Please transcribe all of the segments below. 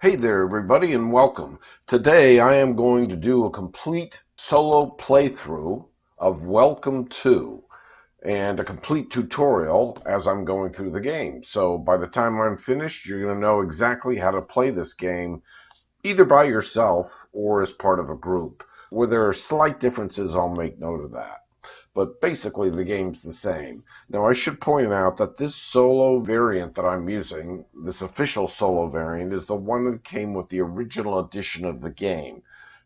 Hey there everybody and welcome. Today I am going to do a complete solo playthrough of Welcome to and a complete tutorial as I'm going through the game. So by the time I'm finished, you're going to know exactly how to play this game either by yourself or as part of a group. Where there are slight differences, I'll make note of that. But basically the game's the same. Now I should point out that this solo variant that I'm using, this official solo variant, is the one that came with the original edition of the game.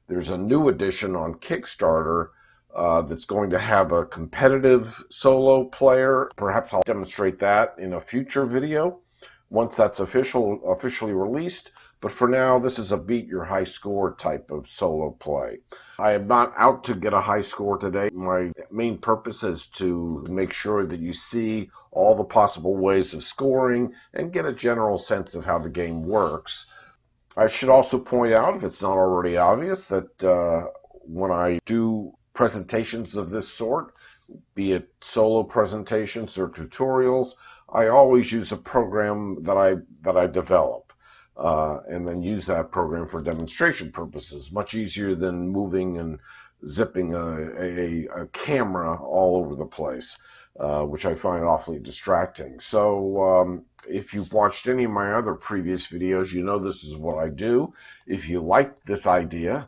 There's a new edition on Kickstarter that's going to have a competitive solo player. Perhaps I'll demonstrate that in a future video once that's officially released. But for now, this is a beat your high score type of solo play. I am not out to get a high score today. My main purpose is to make sure that you see all the possible ways of scoring and get a general sense of how the game works. I should also point out, if it's not already obvious, that when I do presentations of this sort, be it solo presentations or tutorials, I always use a program that I develop. And then use that program for demonstration purposes. Much easier than moving and zipping a camera all over the place, which I find awfully distracting. So if you've watched any of my other previous videos, you know this is what I do. If you like this idea,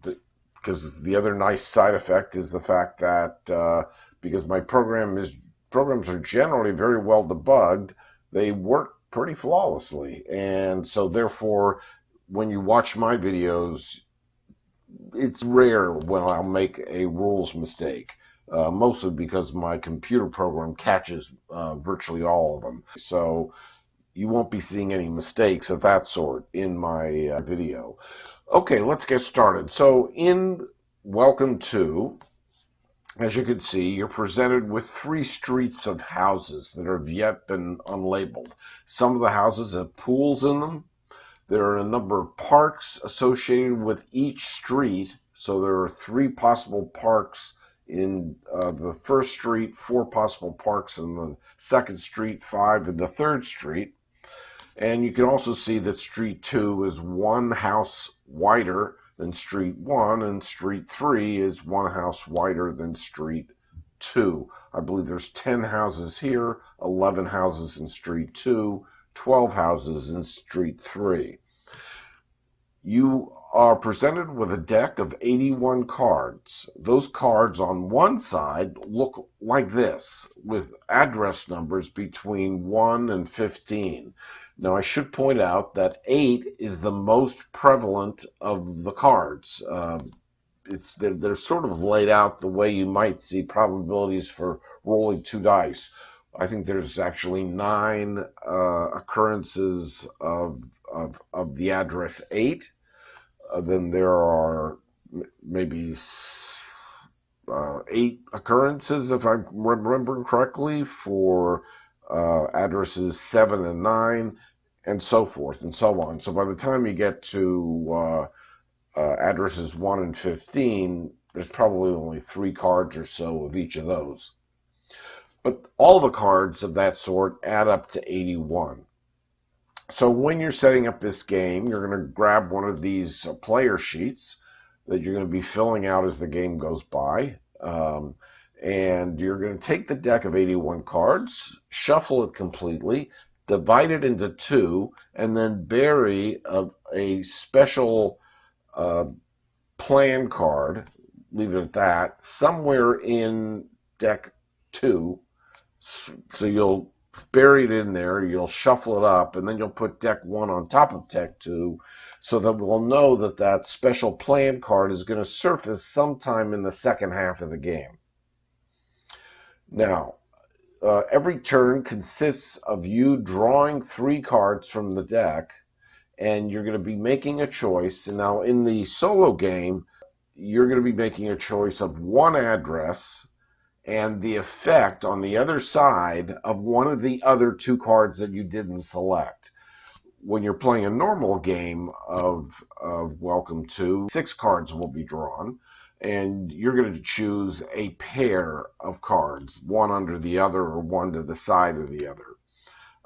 because the other nice side effect is the fact that because my programs are generally very well debugged, they work pretty flawlessly, and so therefore when you watch my videos, it's rare when I'll make a rules mistake, mostly because my computer program catches virtually all of them, so you won't be seeing any mistakes of that sort in my video. Okay, let's get started. So in Welcome to, as you can see, you're presented with 3 streets of houses that have yet been unlabeled. Some of the houses have pools in them. There are a number of parks associated with each street. So there are 3 possible parks in the first street, 4 possible parks in the second street, 5 in the third street. And you can also see that Street 2 is 1 house wider than Street 1, and Street 3 is 1 house wider than Street 2. I believe there's 10 houses here, 11 houses in Street 2, 12 houses in Street 3. You are presented with a deck of 81 cards. Those cards on one side look like this, with address numbers between 1 and 15. Now, I should point out that 8 is the most prevalent of the cards. They're sort of laid out the way you might see probabilities for rolling 2 dice. I think there's actually 9 occurrences of the address 8. Then there are maybe 8 occurrences, if I'm remembering correctly, for addresses 7 and 9, and so forth and so on. So by the time you get to addresses 1 and 15, there's probably only 3 cards or so of each of those. But all the cards of that sort add up to 81. So when you're setting up this game, you're going to grab one of these player sheets that you're going to be filling out as the game goes by. And you're going to take the deck of 81 cards, shuffle it completely, divide it into 2, and then bury a special plan card, leave it at that, somewhere in deck 2. So you'll bury it in there, you'll shuffle it up, and then you'll put deck 1 on top of deck 2, so that we'll know that that special plan card is going to surface sometime in the second half of the game. Now, every turn consists of you drawing 3 cards from the deck, and you're going to be making a choice. And now in the solo game, you're going to be making a choice of 1 address and the effect on the other side of one of the other 2 cards that you didn't select. When you're playing a normal game of Welcome to, 6 cards will be drawn, and you're going to choose a pair of cards, one under the other or one to the side of the other.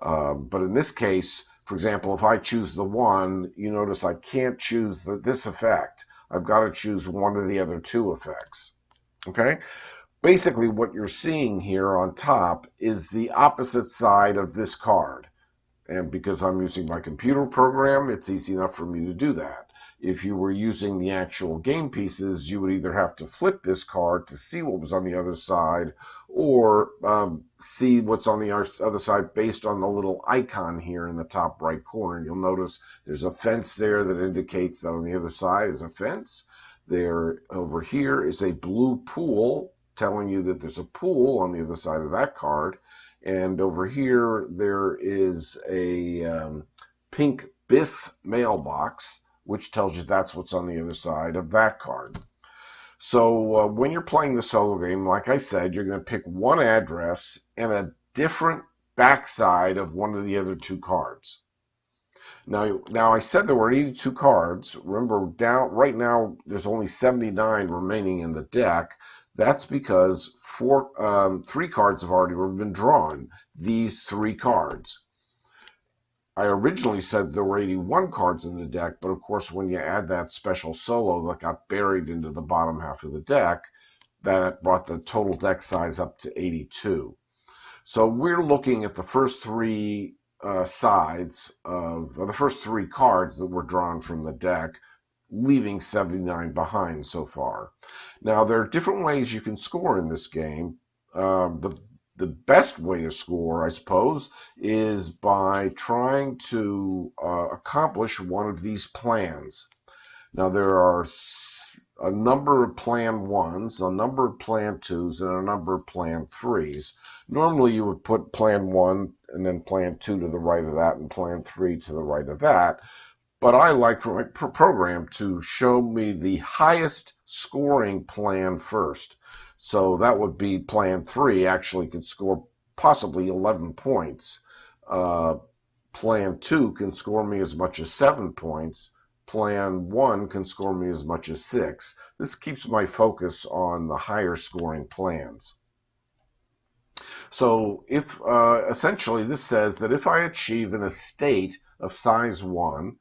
But in this case, For example, if I choose the 1, you notice I can't choose this effect. I've got to choose one of the other 2 effects. Okay? Basically, what you're seeing here on top is the opposite side of this card. And because I'm using my computer program, it's easy enough for me to do that. If you were using the actual game pieces, you would either have to flip this card to see what was on the other side, or see what's on the other side based on the little icon here in the top right corner. You'll notice there's a fence there that indicates that on the other side is a fence. There, over here, is a blue pool, telling you that there's a pool on the other side of that card. And over here, there is a pink bis mailbox, which tells you that's what's on the other side of that card. So when you're playing the solo game, like I said, you're going to pick one address and a different backside of one of the other 2 cards. Now I said there were 82 cards. Remember, right now there's only 79 remaining in the deck. That's because 3 cards have already been drawn. These 3 cards. I originally said there were 81 cards in the deck, but of course when you add that special solo that got buried into the bottom half of the deck, that brought the total deck size up to 82. So we're looking at the first 3 sides of the first 3 cards that were drawn from the deck, leaving 79 behind so far. Now, there are different ways you can score in this game. The best way to score, I suppose, is by trying to accomplish one of these plans. Now, there are a number of plan 1s, a number of plan 2s, and a number of plan 3s. Normally, you would put plan 1 and then plan 2 to the right of that and plan 3 to the right of that. But I like for my program to show me the highest scoring plan first. So that would be plan 3 actually could score possibly 11 points. Plan 2 can score me as much as 7 points. Plan 1 can score me as much as 6. This keeps my focus on the higher scoring plans. So if essentially this says that if I achieve an estate of size 1,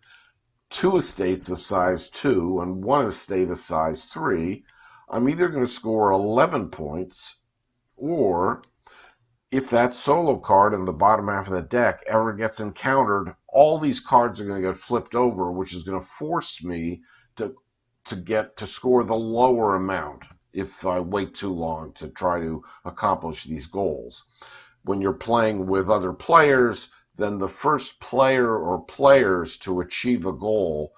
2 estates of size 2, and 1 estate of size 3, I'm either going to score 11 points, or if that solo card in the bottom half of the deck ever gets encountered, all these cards are going to get flipped over, which is going to force me to score the lower amount if I wait too long to try to accomplish these goals. When you're playing with other players, then the first player or players to achieve a goal,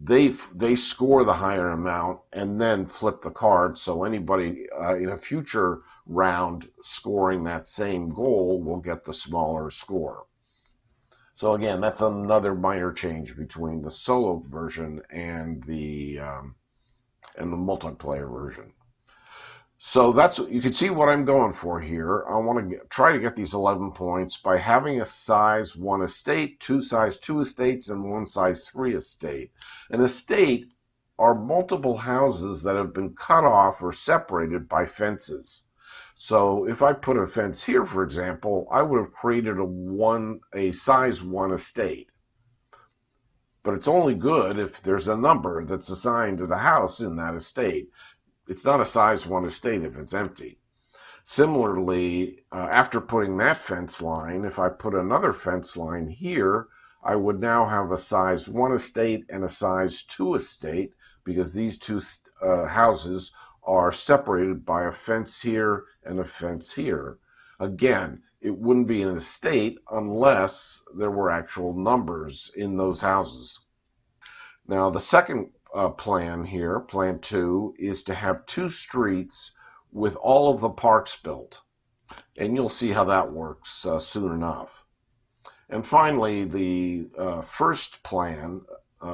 they score the higher amount and then flip the card, so anybody in a future round scoring that same goal will get the smaller score. So again, that's another minor change between the solo version and the multiplayer version. So you can see what I'm going for here. I want to try to get these 11 points by having a size 1 estate, 2 size 2 estates, and 1 size 3 estate. An estate are multiple houses that have been cut off or separated by fences. So if I put a fence here, for example, I would have created a size 1 estate. But it's only good if there's a number that's assigned to the house in that estate. It's not a size 1 estate if it's empty. Similarly, after putting that fence line, if I put another fence line here, I would now have a size 1 estate and a size 2 estate, because these 2 houses are separated by a fence here and a fence here. Again, it wouldn't be an estate unless there were actual numbers in those houses. Now, the second plan here, plan 2, is to have 2 streets with all of the parks built. And you'll see how that works soon enough. And finally, the first plan,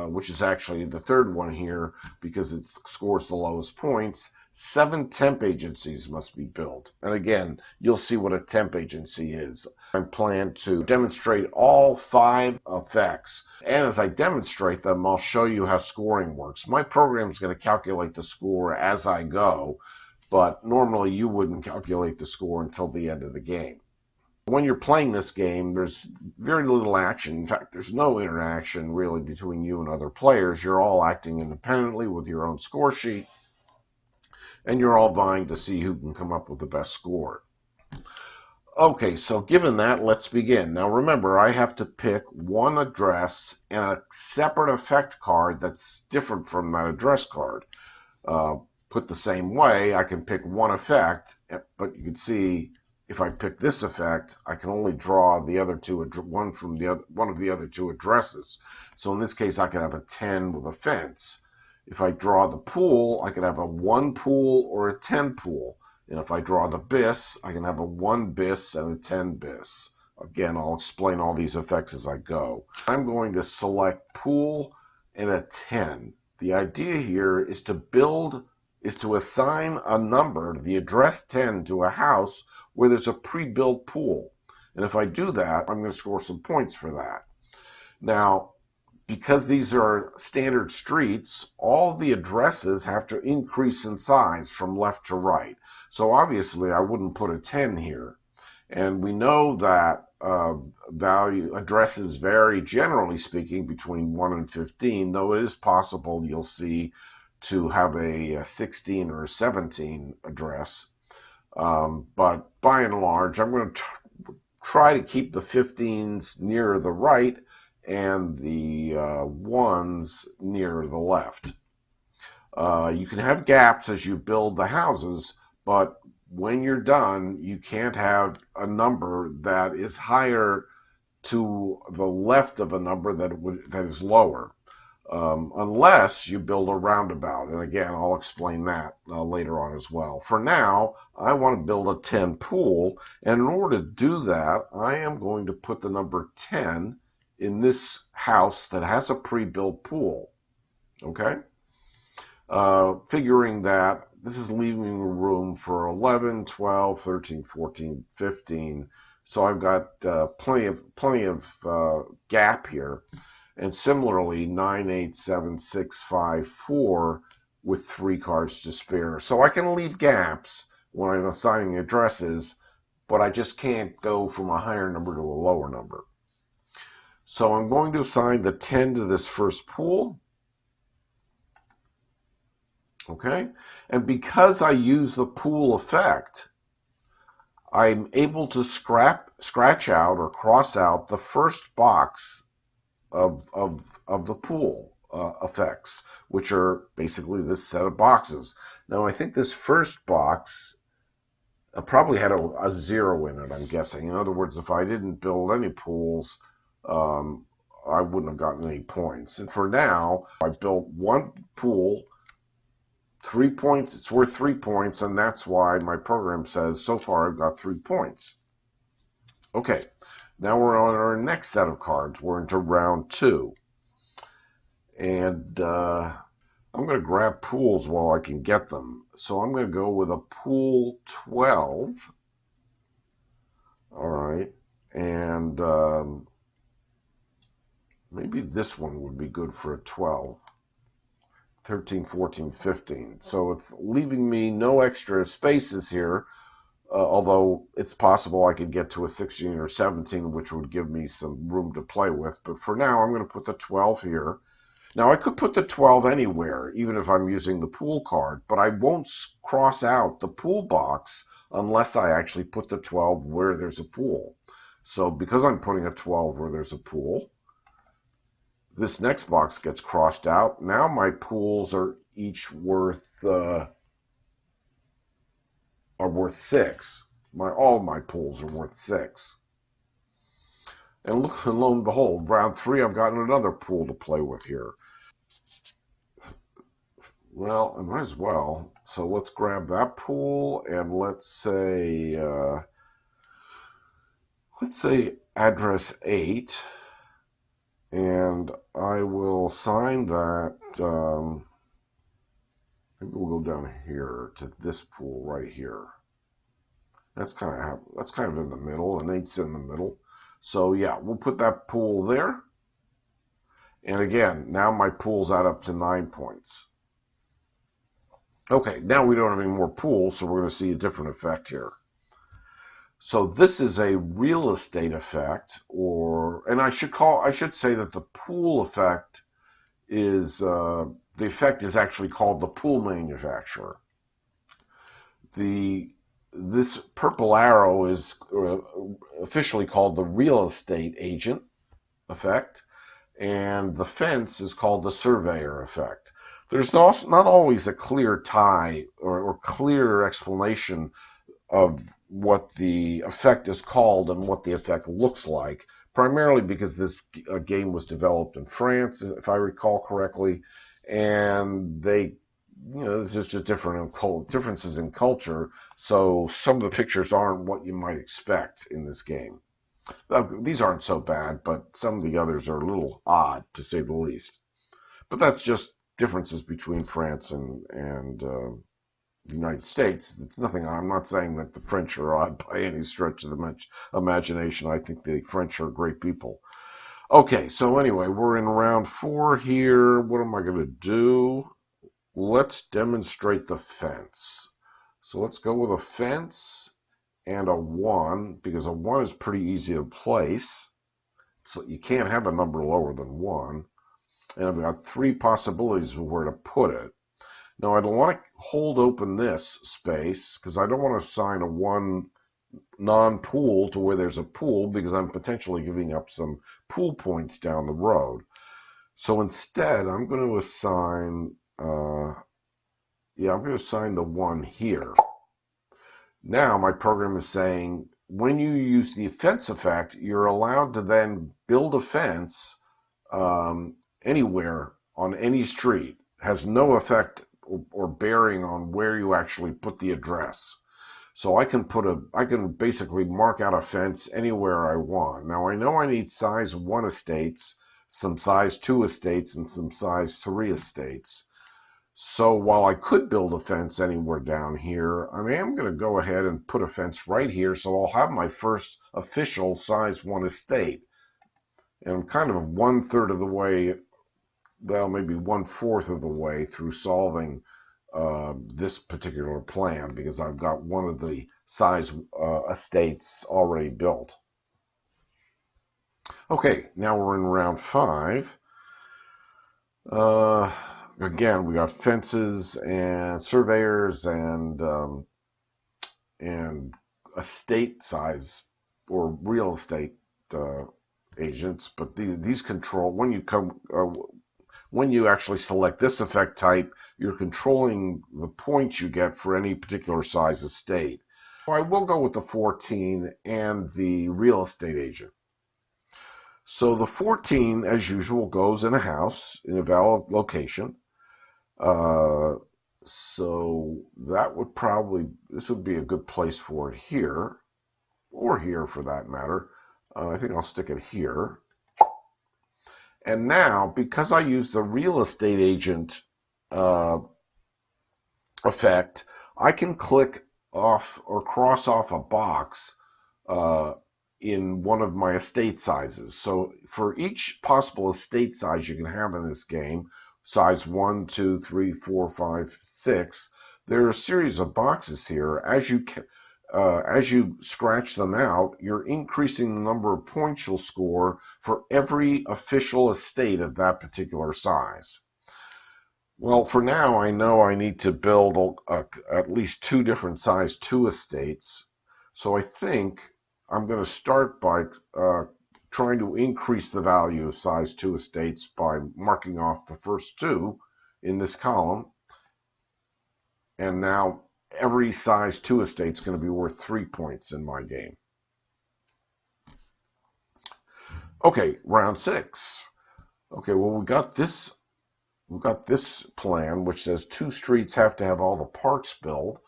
which is actually the third one here because it scores the lowest points, 7 temp agencies must be built. And again, you'll see what a temp agency is. I plan to demonstrate all 5 effects. And as I demonstrate them, I'll show you how scoring works. My program is going to calculate the score as I go, but normally you wouldn't calculate the score until the end of the game. When you're playing this game, there's very little action. In fact, there's no interaction really between you and other players. You're all acting independently with your own score sheet, and you're all vying to see who can come up with the best score. Okay, so given that, let's begin. Now remember, I have to pick one address and a separate effect card that's different from that address card. Put the same way, I can pick one effect, but you can see if I pick this effect, I can only draw the other two, one of the other two addresses. So in this case, I could have a 10 with a fence. If I draw the pool, I could have a 1 pool or a 10 pool. And if I draw the bis, I can have a 1 bis and a 10 bis. Again, I'll explain all these effects as I go. I'm going to select pool and a 10. The idea here is to assign a number, the address 10, to a house where there's a pre-built pool. And if I do that, I'm going to score some points for that. Now, because these are standard streets, all the addresses have to increase in size from left to right. So obviously, I wouldn't put a 10 here. And we know that addresses vary, generally speaking, between 1 and 15, though it is possible, you'll see, to have a 16 or a 17 address. But by and large, I'm going to try to keep the 15s near the right and the 1s near the left. You can have gaps as you build the houses, but when you're done, you can't have a number that is higher to the left of a number that is lower. Unless you build a roundabout. And again, I'll explain that later on as well. For now, I want to build a 10 pool, and in order to do that, I am going to put the number 10 in this house that has a pre-built pool. Okay? Figuring that this is leaving room for 11, 12, 13, 14, 15. So I've got plenty of gap here. And similarly, 9, 8, 7, 6, 5, 4 with 3 cards to spare. So I can leave gaps when I'm assigning addresses, but I just can't go from a higher number to a lower number. So I'm going to assign the 10 to this first pool. Okay? And because I use the pool effect, I'm able to scratch out or cross out the first box of the pool effects, which are basically this set of boxes. Now, I think this first box probably had a 0 in it, I'm guessing. In other words, if I didn't build any pools, I wouldn't have gotten any points. And for now, I built one pool, 3 points. It's worth 3 points, and that's why my program says, so far I've got 3 points. Okay. Now we're on our next set of cards. We're into round 2. And I'm going to grab pools while I can get them. So I'm going to go with a pool 12. All right. And maybe this one would be good for a 12. 13, 14, 15. So it's leaving me no extra spaces here. Although it's possible I could get to a 16 or 17, which would give me some room to play with. But for now, I'm going to put the 12 here. Now, I could put the 12 anywhere, even if I'm using the pool card, but I won't cross out the pool box unless I actually put the 12 where there's a pool. So because I'm putting a 12 where there's a pool, this next box gets crossed out. Now my pools are each worth 6. All my pools are worth 6. And lo and behold, round 3, I've gotten another pool to play with here. Well, I might as well. So let's grab that pool, and let's say address 8, and I will assign that. Maybe we'll go down here to this pool right here. That's kind of in the middle, and 8's in the middle. So yeah, we'll put that pool there. And again, now my pools add up to 9 points. Okay, now we don't have any more pools, so we're going to see a different effect here. So this is a real estate effect, and I should say that the pool effect is, the effect is actually called the pool manufacturer. This purple arrow is officially called the real estate agent effect, and the fence is called the surveyor effect. There's not always a clear tie or clear explanation of what the effect is called and what the effect looks like, primarily because this game was developed in France, if I recall correctly, and this is just differences in culture, so some of the pictures aren't what you might expect in this game. These aren't so bad, but some of the others are a little odd, to say the least. But that's just differences between France and the United States. It's nothing. I'm not saying that the French are odd by any stretch of the imagination. I think the French are great people. Okay, so anyway, we're in round 4 here. What am I going to do? Let's demonstrate the fence. So let's go with a fence and a 1, because a 1 is pretty easy to place. So you can't have a number lower than 1. And I've got 3 possibilities of where to put it. Now I don't want to hold open this space, because I don't want to assign a 1 non-pool to where there's a pool, because I'm potentially giving up some pool points down the road. So instead, I'm going to assign, the 1 here. Now my program is saying, when you use the fence effect, you're allowed to then build a fence anywhere on any street. It has no effect or bearing on where you actually put the address. So I can basically mark out a fence anywhere I want. Now I know I need size 1 estates, some size 2 estates, and some size 3 estates. So while I could build a fence anywhere down here, I am going to go ahead and put a fence right here, so I'll have my first official size 1 estate. And I'm kind of 1/3 of the way, well, maybe 1/4 of the way through solving this particular plan, because I've got one of the size estates already built. Okay, now we're in round 5. Again, we got fences and surveyors and estate size or real estate agents, but these control when you actually select this effect type, you're controlling the points you get for any particular size estate. So I will go with the 14 and the real estate agent. So the 14, as usual, goes in a house in a valid location. So that would this would be a good place for it here, or here for that matter. I think I'll stick it here. And now, because I use the real estate agent effect, I can click off or cross off a box in one of my estate sizes. So for each possible estate size you can have in this game, size 1, 2, 3, 4, 5, 6, there are a series of boxes here. As you scratch them out, you're increasing the number of points you'll score for every official estate of that particular size. Well, for now, I know I need to build at least 2 different size 2 estates. So I think I'm going to start by trying to increase the value of size 2 estates by marking off the first 2 in this column. And now every size 2 estate is going to be worth 3 points in my game. Okay, round 6. Okay, well, we've got this plan which says 2 streets have to have all the parks built,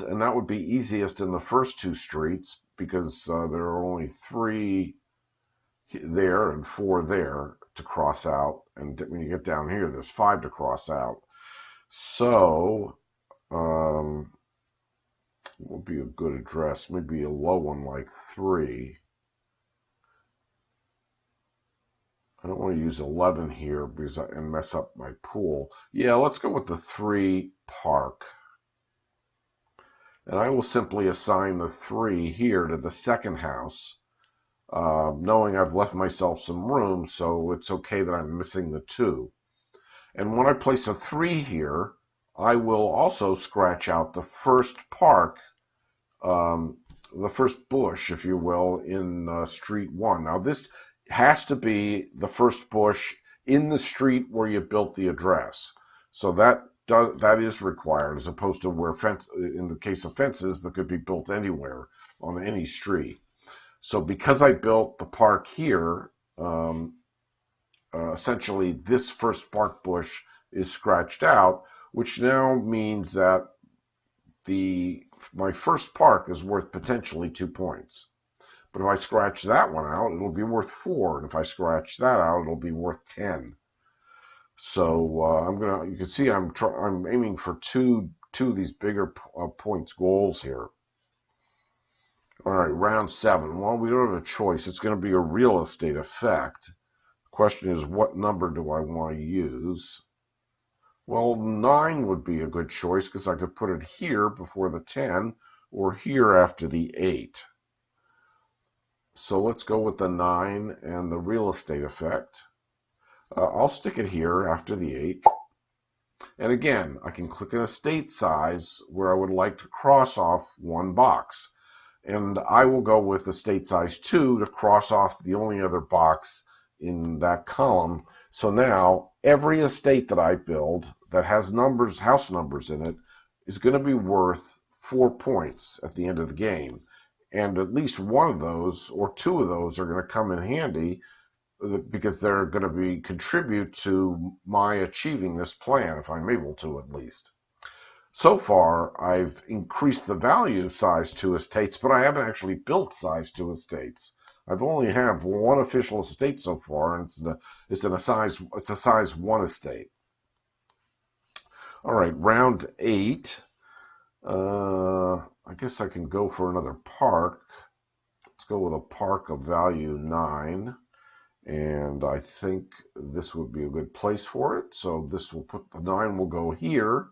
and that would be easiest in the first 2 streets, because there are only 3 there and 4 there to cross out, and when you get down here there's 5 to cross out. So what would be a good address? Maybe a low one like 3. I don't want to use 11 here and mess up my pool. Yeah, let's go with the 3 park. And I will simply assign the 3 here to the second house, knowing I've left myself some room, so it's okay that I'm missing the 2. And when I place a 3 here, I will also scratch out the first park, the first bush, if you will, in Street 1. Now this has to be the first bush in the street where you built the address. So that is required, as opposed to where in the case of fences that could be built anywhere on any street. So because I built the park here, essentially this first park bush is scratched out, which now means that my first park is worth potentially 2 points. But if I scratch that one out, it'll be worth 4, and if I scratch that out, it'll be worth 10. So you can see I'm aiming for two of these bigger points goals here. All right, round 7. Well, we don't have a choice. It's going to be a real estate effect. The question is, what number do I want to use? Well, 9 would be a good choice because I could put it here before the 10 or here after the 8. So let's go with the 9 and the real estate effect. I'll stick it here after the 8. And again, I can click an estate size where I would like to cross off 1 box. And I will go with estate size 2 to cross off the only other box in that column. So now every estate that I build that has numbers, house numbers in it, is going to be worth 4 points at the end of the game. And at least one of those or 2 of those are going to come in handy because they're going to contribute to my achieving this plan, if I'm able to at least. So far, I've increased the value size 2 estates, but I haven't actually built size 2 estates. I've only have 1 official estate so far, and it's a size 1 estate. All right, round 8. I guess I can go for another park. Let's go with a park of value 9. And I think this would be a good place for it. So this will put the 9 will go here.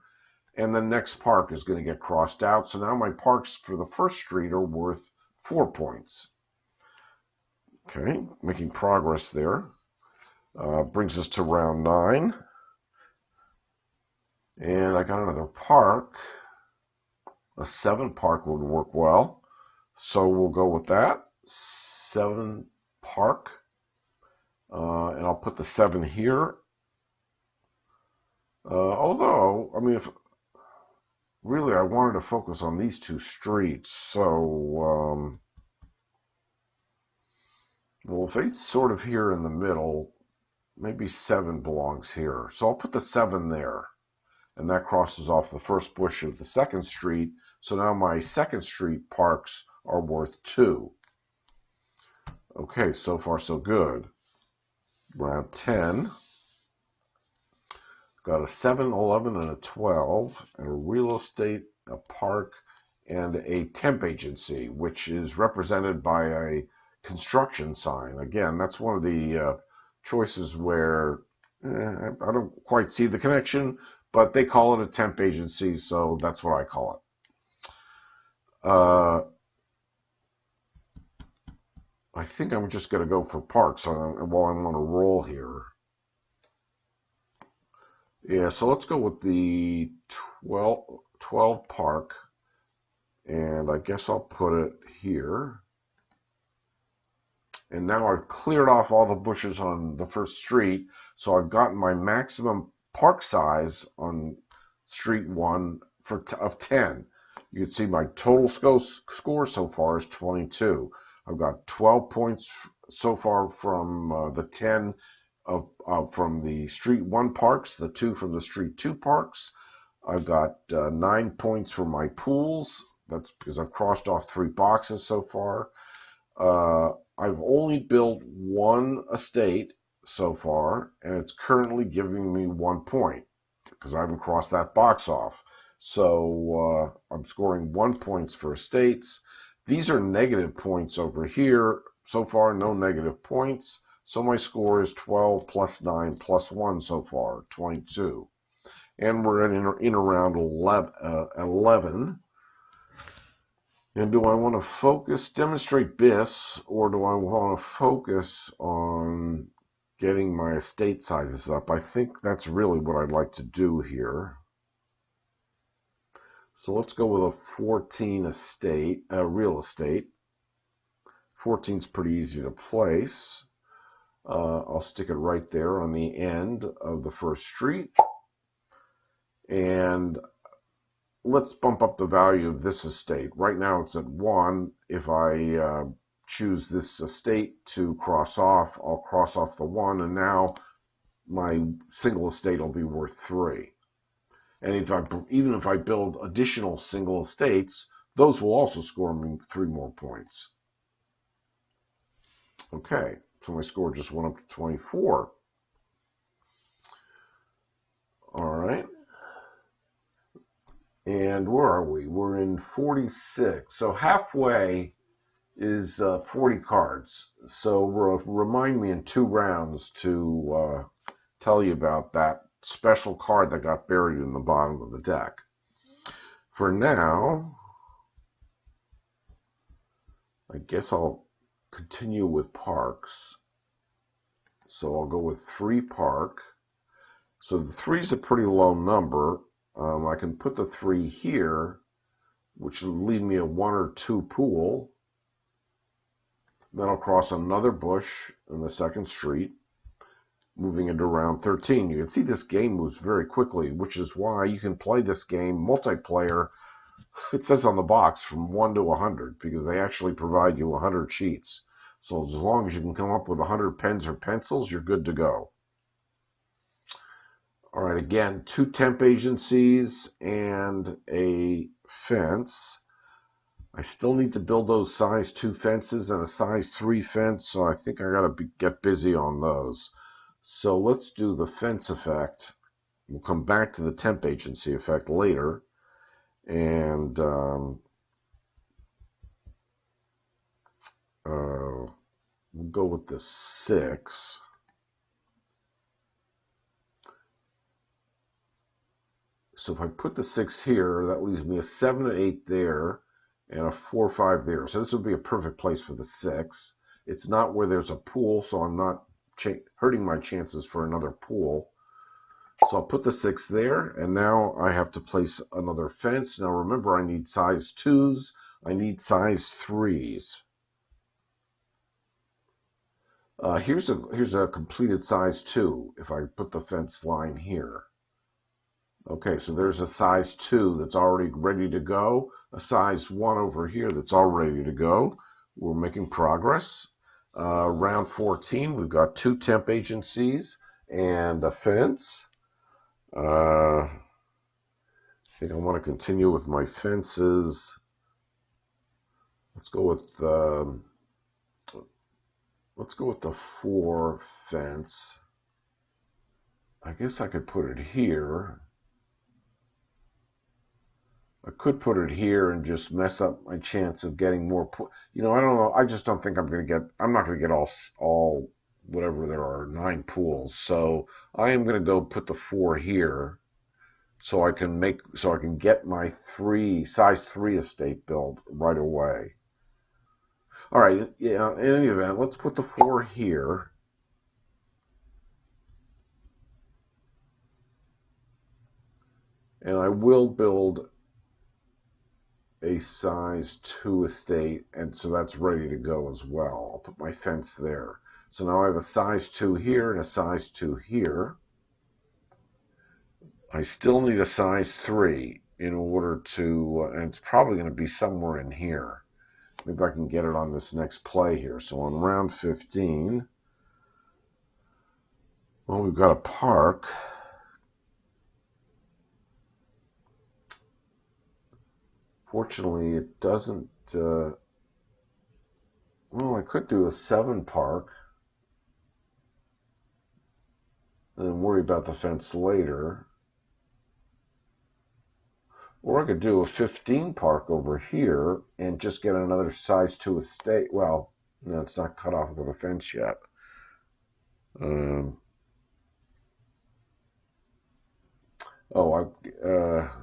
And the next park is going to get crossed out. So now my parks for the first street are worth 4 points. Okay, making progress there. Brings us to round 9. And I got another park. A 7 park would work well. So we'll go with that. 7 park. And I'll put the 7 here. Although, I mean, if really I wanted to focus on these 2 streets, so well, if 8's sort of here in the middle, maybe 7 belongs here. So I'll put the 7 there, and that crosses off the first bush of the second street. So now my second street parks are worth 2. Okay, so far so good. Round 10. Got a 7, 11, and a 12, and a real estate, a park, and a temp agency, which is represented by a construction sign. Again, that's one of the choices where I don't quite see the connection, but they call it a temp agency, so that's what I call it. I think I'm just going to go for parks while I'm on a roll here. Yeah, so let's go with the 12 park, and I guess I'll put it here. And now I've cleared off all the bushes on the first street, so I've gotten my maximum park size on Street 1 of 10. You can see my total score so far is 22. I've got 12 points so far from the 10 from the Street 1 parks, the 2 from the Street 2 parks. I've got 9 points for my pools. That's because I've crossed off 3 boxes so far. I've only built 1 estate so far, and it's currently giving me 1 point because I haven't crossed that box off. So I'm scoring 1 point for estates. These are negative points over here. So far, no negative points. So my score is 12 plus 9 plus 1 so far, 22. And we're in around 11. And do I want to focus, demonstrate BIS, or do I want to focus on getting my estate sizes up? I think that's really what I'd like to do here. So let's go with a 14 estate, real estate. 14 is pretty easy to place. I'll stick it right there on the end of the first street. And let's bump up the value of this estate. Right now it's at 1. If I choose this estate to cross off, I'll cross off the 1, and now my single estate will be worth 3. And even if I build additional single estates, those will also score me 3 more points. Okay, so my score just went up to 24. All right. And where are we? We're in 46. So halfway is 40 cards. So remind me in 2 rounds to tell you about that special card that got buried in the bottom of the deck. For now, I guess I'll continue with parks. So I'll go with 3 park. So the 3 is a pretty low number. I can put the 3 here, which will leave me a 1 or 2 pool. Then I'll cross another bush in the second street, moving into round 13. You can see this game moves very quickly, which is why you can play this game multiplayer. It says on the box from 1 to 100, because they actually provide you 100 sheets. So as long as you can come up with 100 pens or pencils, you're good to go. All right, again, 2 temp agencies and a fence. I still need to build those size 2 fences and a size 3 fence, so I think I got to get busy on those. So let's do the fence effect. We'll come back to the temp agency effect later. And we'll go with the 6. So if I put the 6 here, that leaves me a 7 and 8 there, and a 4 or 5 there. So this would be a perfect place for the 6. It's not where there's a pool, so I'm not hurting my chances for another pool. So I'll put the 6 there, and now I have to place another fence. Now remember, I need size 2s. I need size 3s. Here's a completed size 2 if I put the fence line here. Okay, so there's a size 2 that's already ready to go, a size 1 over here that's all ready to go. We're making progress. Round 14, we've got 2 temp agencies and a fence. I think I want to continue with my fences. Let's go with the 4 fence. I guess I could put it here. I could put it here and just mess up my chance of getting more. I don't know. I just don't think I'm not going to get all whatever there are 9 pools. So I am going to go put the 4 here, so I can get my size 3 estate built right away. All right. Yeah. In any event, let's put the 4 here. And I will build a size 2 estate, and so that's ready to go as well. I'll put my fence there. So now I have a size 2 here and a size 2 here. I still need a size 3 in order to, and it's probably going to be somewhere in here. Maybe I can get it on this next play here. So on round 15, well, we've got a park. Fortunately, it doesn't, well, I could do a 7 park and then worry about the fence later. Or I could do a 15 park over here and just get another size 2 estate. Well, no, it's not cut off with a fence yet.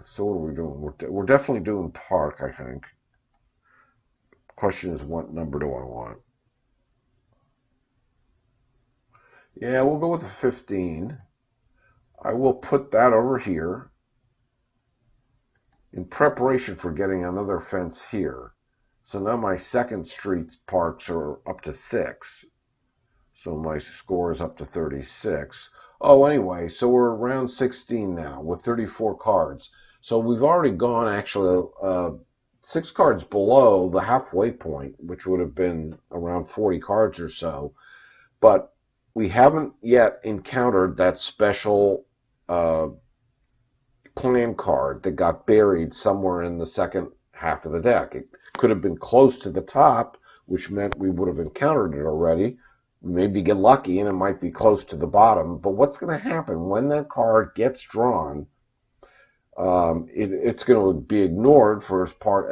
So what are we doing? We're definitely doing park, I think. Question is, what number do I want? Yeah, we'll go with a 15. I will put that over here in preparation for getting another fence here. So now my second street parks are up to 6. So my score is up to 36. Oh, anyway, so we're around 16 now with 34 cards. So we've already gone actually 6 cards below the halfway point, which would have been around 40 cards or so. But we haven't yet encountered that special plan card that got buried somewhere in the second half of the deck. It could have been close to the top, which meant we would have encountered it already. Maybe get lucky and it might be close to the bottom. But what's going to happen when that card gets drawn? It's going to be ignored as far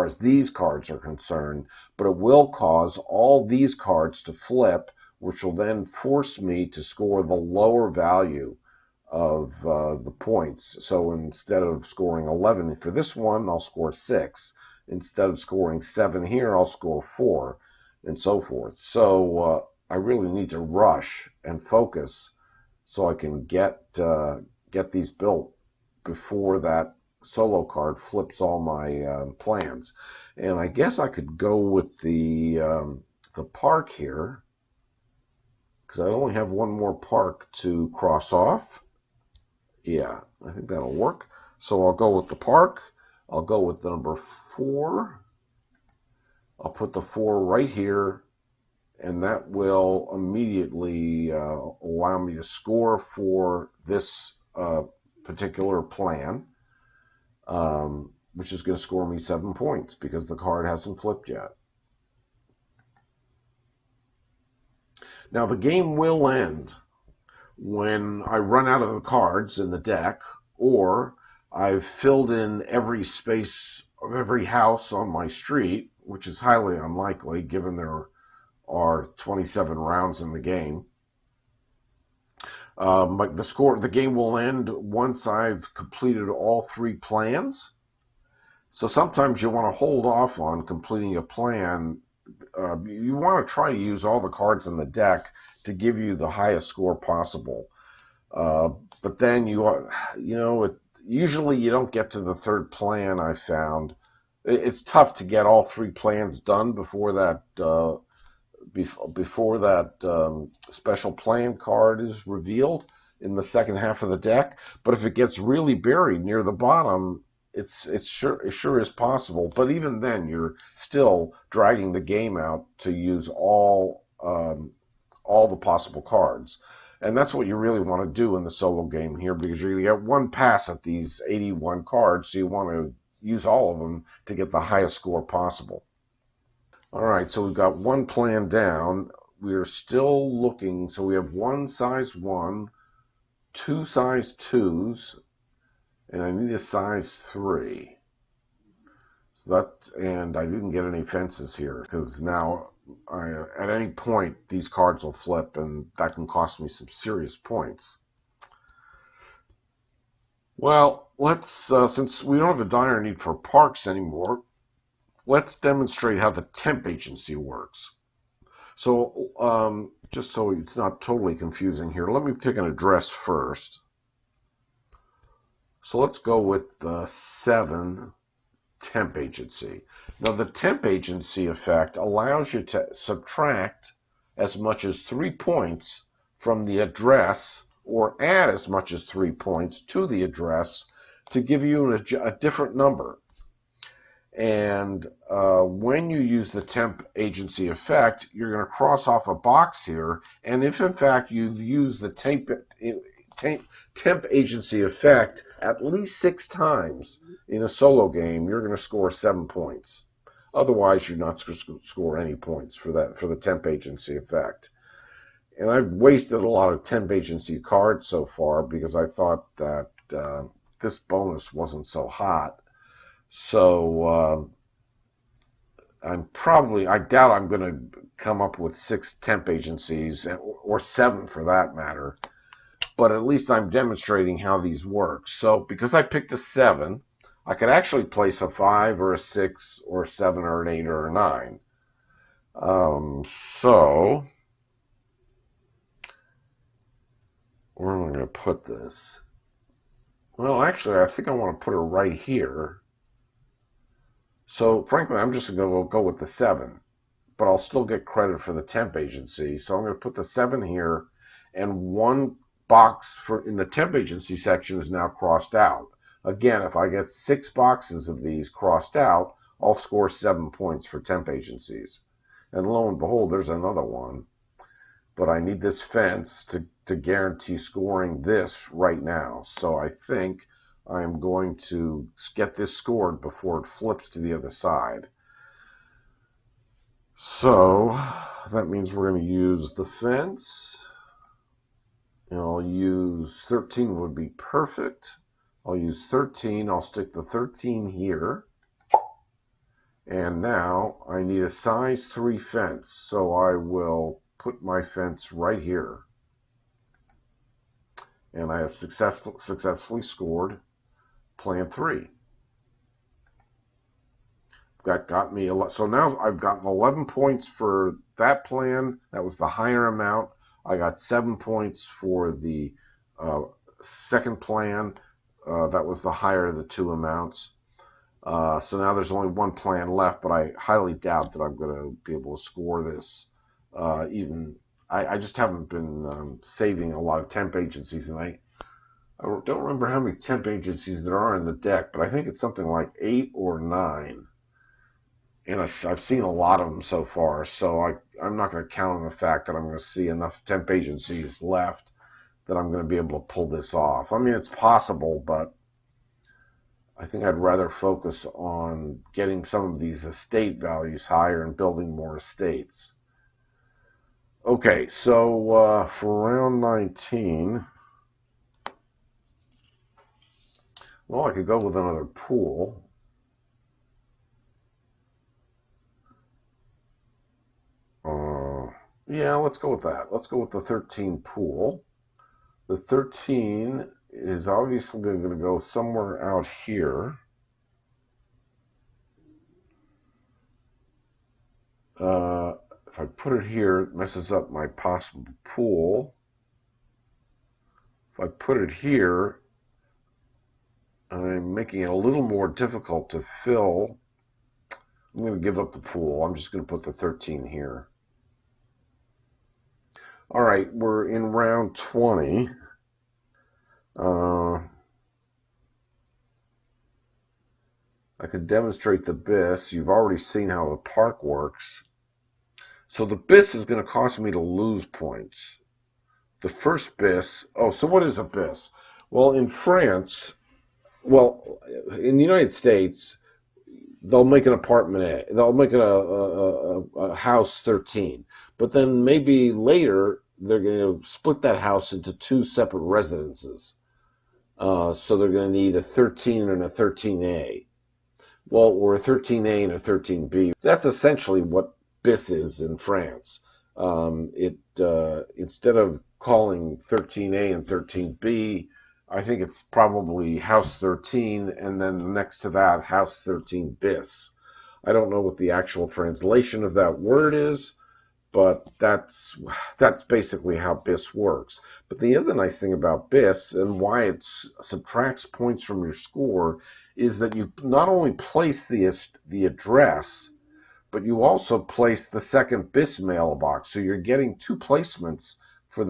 as these cards are concerned, but it will cause all these cards to flip, which will then force me to score the lower value of the points. So instead of scoring 11 for this one, I'll score 6. Instead of scoring 7 here, I'll score 4, and so forth. So I really need to rush and focus so I can get these built before that solo card flips all my plans. And I guess I could go with the park here, because I only have one more park to cross off. Yeah, I think that'll work. So I'll go with the park. I'll go with the number 4. I'll put the 4 right here, and that will immediately allow me to score for this particular plan, which is going to score me 7 points because the card hasn't flipped yet. Now the game will end when I run out of the cards in the deck, or I've filled in every space of every house on my street, which is highly unlikely given there are 27 rounds in the game. But the game will end once I've completed all 3 plans. So sometimes you want to hold off on completing a plan. You want to try to use all the cards in the deck to give you the highest score possible. But then usually you don't get to the 3rd plan. I found it's tough to get all 3 plans done before that special plan card is revealed in the second half of the deck. But if it gets really buried near the bottom, it sure is possible. But even then, you're still dragging the game out to use all the possible cards. And that's what you really want to do in the solo game here, because you're going to get one pass at these 81 cards, so you want to use all of them to get the highest score possible. All right, so we've got 1 plan down. We're still looking, so we have 1 size 1, 2 size 2s, and I need a size 3. And I didn't get any fences here, because now at any point these cards will flip, and that can cost me some serious points. Well, let's since we don't have a dire need for parks anymore, let's demonstrate how the temp agency works. So just so it's not totally confusing here, let me pick an address first. So let's go with the 7 temp agency. Now the temp agency effect allows you to subtract as much as 3 points from the address, or add as much as 3 points to the address to give you a different number. And when you use the temp agency effect, you're going to cross off a box here, and if in fact you've used the temp agency effect at least 6 times in a solo game, you're going to score 7 points. Otherwise, you're not going to score any points for the temp agency effect. And I've wasted a lot of temp agency cards so far because I thought that this bonus wasn't so hot. So I doubt I'm going to come up with 6 temp agencies, or 7 for that matter. But at least I'm demonstrating how these work. So because I picked a 7, I could actually place a 5 or a 6 or a 7 or an 8 or a 9. So, where am I going to put this? Well, actually, I think I want to put it right here. So, frankly, I'm just going to go with the 7. But I'll still get credit for the temp agency. So I'm going to put the 7 here, and one box in the temp agency section is now crossed out. Again, if I get 6 boxes of these crossed out, I'll score 7 points for temp agencies. And lo and behold, there's another one. But I need this fence to guarantee scoring this right now. So I think I'm going to get this scored before it flips to the other side. So that means we're going to use the fence. And I'll use 13 would be perfect. I'll use 13. I'll stick the 13 here. And now I need a size 3 fence. So I will put my fence right here. And I have successfully scored plan 3. That got me so now I've gotten 11 points for that plan. That was the higher amount. I got 7 points for the second plan. That was the higher of the 2 amounts. So now there's only 1 plan left, but I highly doubt that I'm going to be able to score this. I just haven't been saving a lot of temp agencies, and I don't remember how many temp agencies there are in the deck, but I think it's something like 8 or 9. And I've seen a lot of them so far, so I'm not going to count on the fact that I'm going to see enough temp agencies left that I'm going to be able to pull this off. I mean, it's possible, but I think I'd rather focus on getting some of these estate values higher and building more estates. Okay, so for round 19, well, I could go with another pool. Yeah, let's go with that. Let's go with the 13 pool. The 13 is obviously going to go somewhere out here. If I put it here, it messes up my possible pool. If I put it here, I'm making it a little more difficult to fill. I'm going to give up the pool. I'm just going to put the 13 here. All right, we're in round 20. I could demonstrate the BIS. You've already seen how the park works. So the BIS is going to cost me to lose points. The first BIS, so what is a BIS? Well, in France, in the United States, they'll make an apartment they'll make it a house 13. But then maybe later, they're going to split that house into 2 separate residences. So they're going to need a 13 and a 13A. Well, or a 13A and a 13B. That's essentially what BIS is in France. Instead of calling 13A and 13B, I think it's probably House 13, and then next to that, House 13 BIS. I don't know what the actual translation of that word is, but that's basically how BIS works. But the other nice thing about BIS, and why it subtracts points from your score, is that you not only place the address, but you also place the second BIS mailbox. So you're getting 2 placements for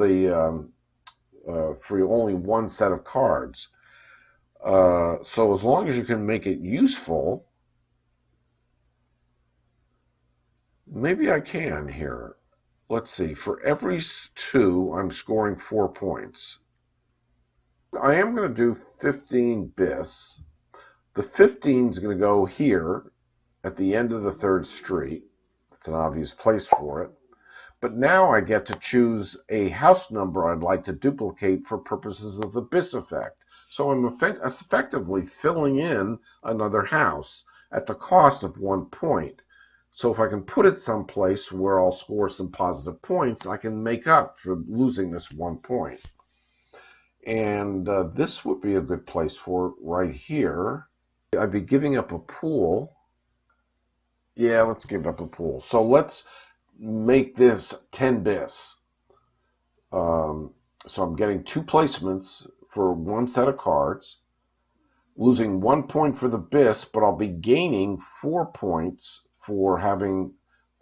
for only 1 set of cards. So as long as you can make it useful, maybe I can here. Let's see. For every 2, I'm scoring 4 points. I am going to do 15 BIS. The 15 is going to go here at the end of the 3rd street. That's an obvious place for it. But now I get to choose a house number I'd like to duplicate for purposes of the BIS effect. So I'm effectively filling in another house at the cost of 1 point. So if I can put it someplace where I'll score some positive points, I can make up for losing this 1 point. And this would be a good place for it right here. I'd be giving up a pool. Yeah, let's give up a pool. So let's make this 10 bis. So I'm getting 2 placements for 1 set of cards, losing 1 point for the bis, but I'll be gaining 4 points for having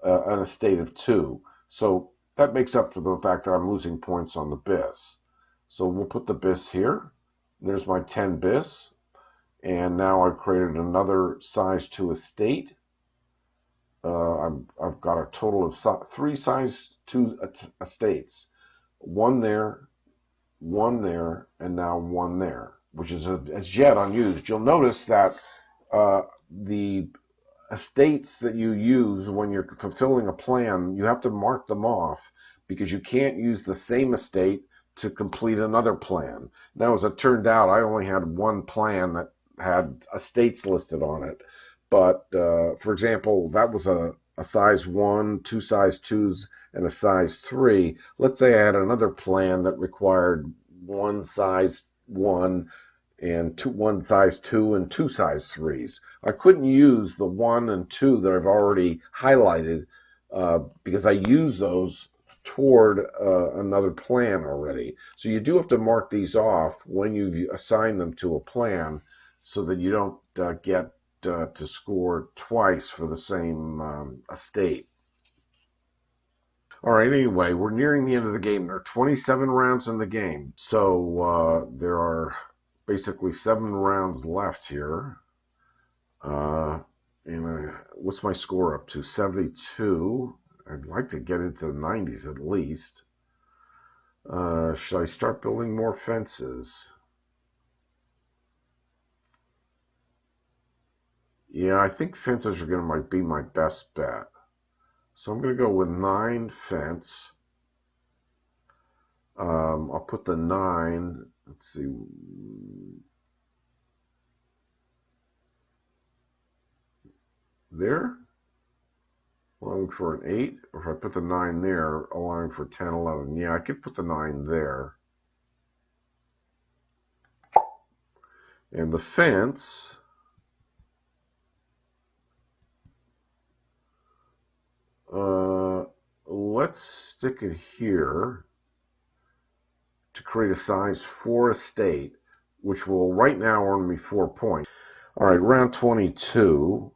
an estate of 2. So that makes up for the fact that I'm losing points on the bis. So we'll put the bis here. There's my 10 bis. And now I've created another size 2 estate. I've got a total of 3 size 2 estates. 1 there, 1 there, and now 1 there, which is as yet unused. You'll notice that the estates that you use when you're fulfilling a plan, you have to mark them off because you can't use the same estate to complete another plan. Now, as it turned out, I only had 1 plan that had estates listed on it. But, for example, that was a size 1, 2 size 2s, and a size 3. Let's say I had another plan that required 1 size 1 and 1 size 2 and 2 size 3s. I couldn't use the 1 and 2 that I've already highlighted because I use those toward another plan already. So you do have to mark these off when you assign them to a plan so that you don't get to score twice for the same estate. All right, anyway, we're nearing the end of the game. There are 27 rounds in the game. So there are basically 7 rounds left here. What's my score up to? 72. I'd like to get into the 90s at least. Should I start building more fences? Yeah, I think fences are might be my best bet. So I'm going to go with 9 fence. I'll put the 9, let's see, there, allowing for an 8, or if I put the 9 there, allowing for 10, 11. Yeah, I could put the 9 there. And the fence, let's stick it here to create a size 4 estate, which will right now earn me 4 points. All right, round 22.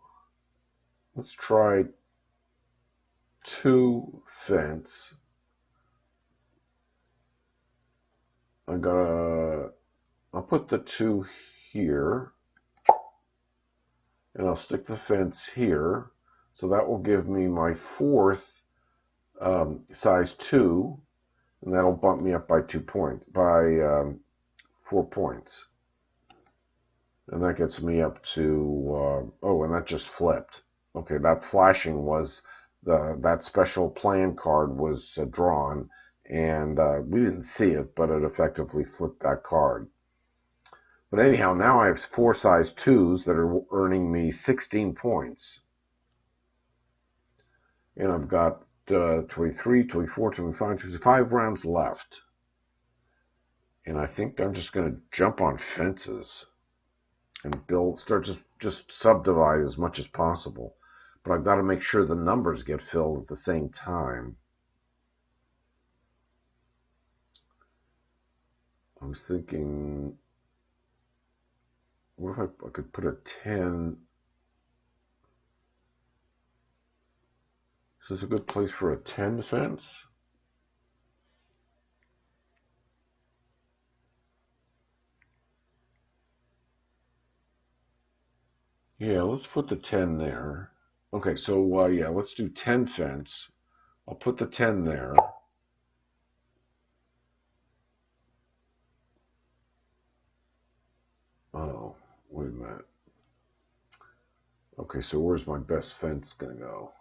Let's try 2 fence. I'll put the 2 here, and I'll stick the fence here. So that will give me my 4th size 2, and that'll bump me up by 2 points, by 4 points. And that gets me up to, oh, and that just flipped. Okay, that flashing was, that special plan card was drawn, and we didn't see it, but it effectively flipped that card. But anyhow, now I have 4 size 2s that are earning me 16 points. And I've got 23, 24, 25, 25 rounds left. And I think I'm just going to jump on fences and start just subdivide as much as possible. But I've got to make sure the numbers get filled at the same time. I was thinking, what if I could put a 10? Is this a good place for a 10 fence? Yeah, let's put the 10 there. Okay, so yeah, let's do 10 fence. I'll put the 10 there. Oh, wait a minute. Okay, so where's my best fence going to go?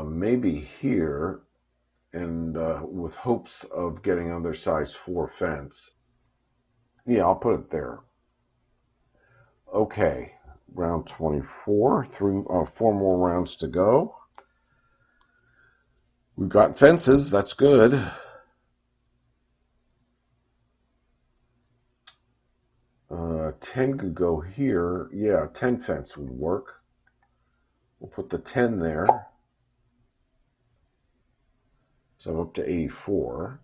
Maybe here, and with hopes of getting another size 4 fence. Yeah, I'll put it there. Okay, round 24, 4 more rounds to go. We've got fences, that's good. 10 could go here. Yeah, 10 fence would work. We'll put the 10 there. So I'm up to 84.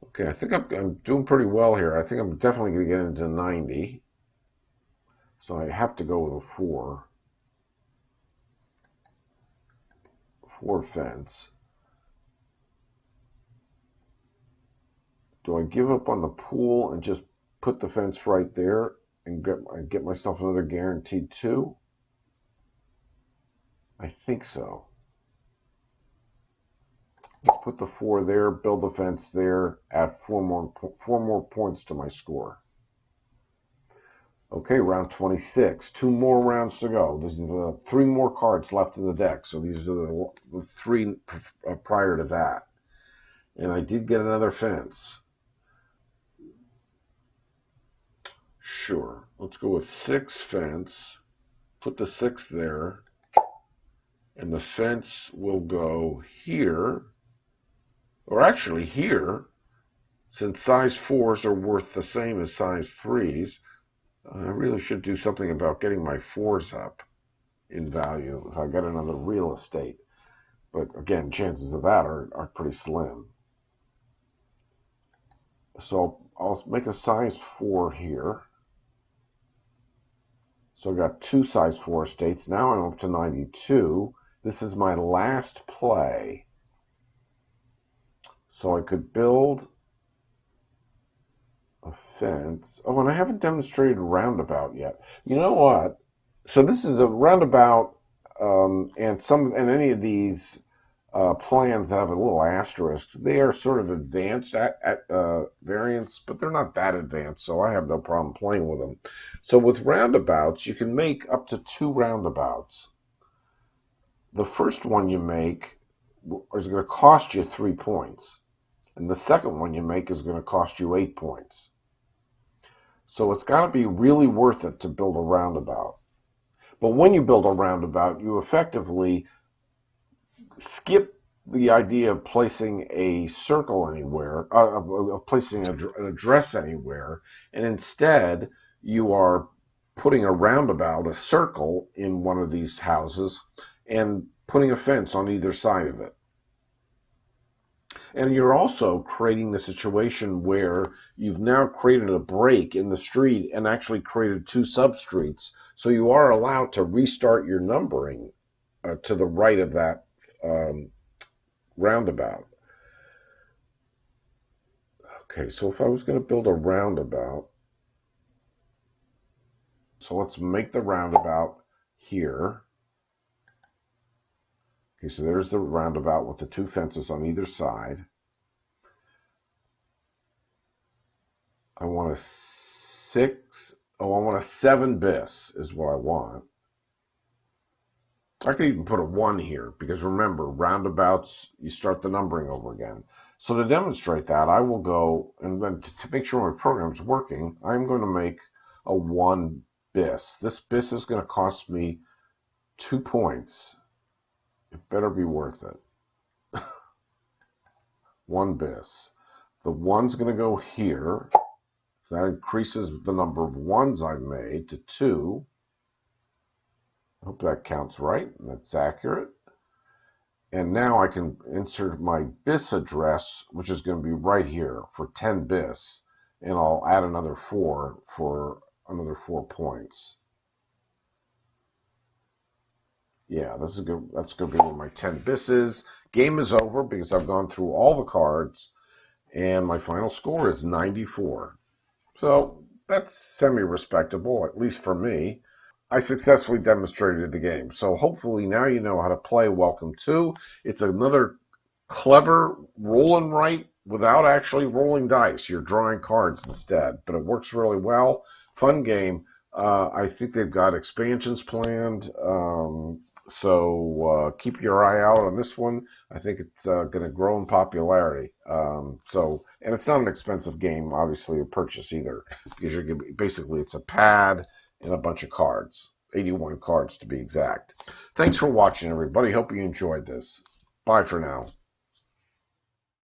Okay, I think I'm doing pretty well here. I think I'm definitely going to get into 90. So I have to go with a 4. 4 fence. Do I give up on the pool and just put the fence right there and get myself another guaranteed 2? I think so. Let's put the 4 there, build the fence there, add 4 more points to my score. Okay, round 26. 2 more rounds to go. This is the 3 more cards left in the deck. So these are the 3 prior to that. And I did get another fence. Sure. Let's go with 6 fence. Put the 6 there. And the fence will go here. Or actually here. Since size 4s are worth the same as size 3s. I really should do something about getting my 4s up in value if I get another real estate. But again, chances of that are pretty slim. So I'll make a size 4 here. So I've got 2 size 4 estates. Now I'm up to 92. This is my last play. So I could build a fence. Oh, and I haven't demonstrated roundabout yet. You know what? So this is a roundabout, and any of these plans that have a little asterisk, they are sort of advanced variants, but they're not that advanced, so I have no problem playing with them. So with roundabouts, you can make up to 2 roundabouts. The first one you make is going to cost you 3 points. And the second one you make is going to cost you 8 points. So it's got to be really worth it to build a roundabout. But when you build a roundabout, you effectively skip the idea of placing a circle anywhere, of placing an address anywhere, and instead you are putting a roundabout, a circle, in one of these houses and putting a fence on either side of it. And you're also creating the situation where you've now created a break in the street and actually created 2 substreets. So you are allowed to restart your numbering to the right of that roundabout. Okay, so if I was going to build a roundabout, so let's make the roundabout here. Okay, so there's the roundabout with the 2 fences on either side. I want a 6. Oh, I want a 7 bis is what I want. I could even put a 1 here because remember, roundabouts, you start the numbering over again. So to demonstrate that, I will go, and then to make sure my program's working, I'm going to make a 1 bis. This bis is going to cost me 2 points. It better be worth it. 1 bis. The 1's going to go here. So that increases the number of 1s I've made to 2. I hope that counts right. That's accurate. And now I can insert my bis address, which is going to be right here for 10 bis. And I'll add another 4 for another 4 points. Yeah, that's going to be where my 10 bis is. Game is over because I've gone through all the cards. And my final score is 94. So that's semi-respectable, at least for me. I successfully demonstrated the game. So hopefully now you know how to play Welcome To. It's another clever roll and write without actually rolling dice. You're drawing cards instead. But it works really well. Fun game. I think they've got expansions planned. So keep your eye out on this one. I think it's going to grow in popularity. And it's not an expensive game, obviously, to purchase either, because you're basically it's a pad and a bunch of cards, 81 cards to be exact. Thanks for watching, everybody. Hope you enjoyed this. Bye for now.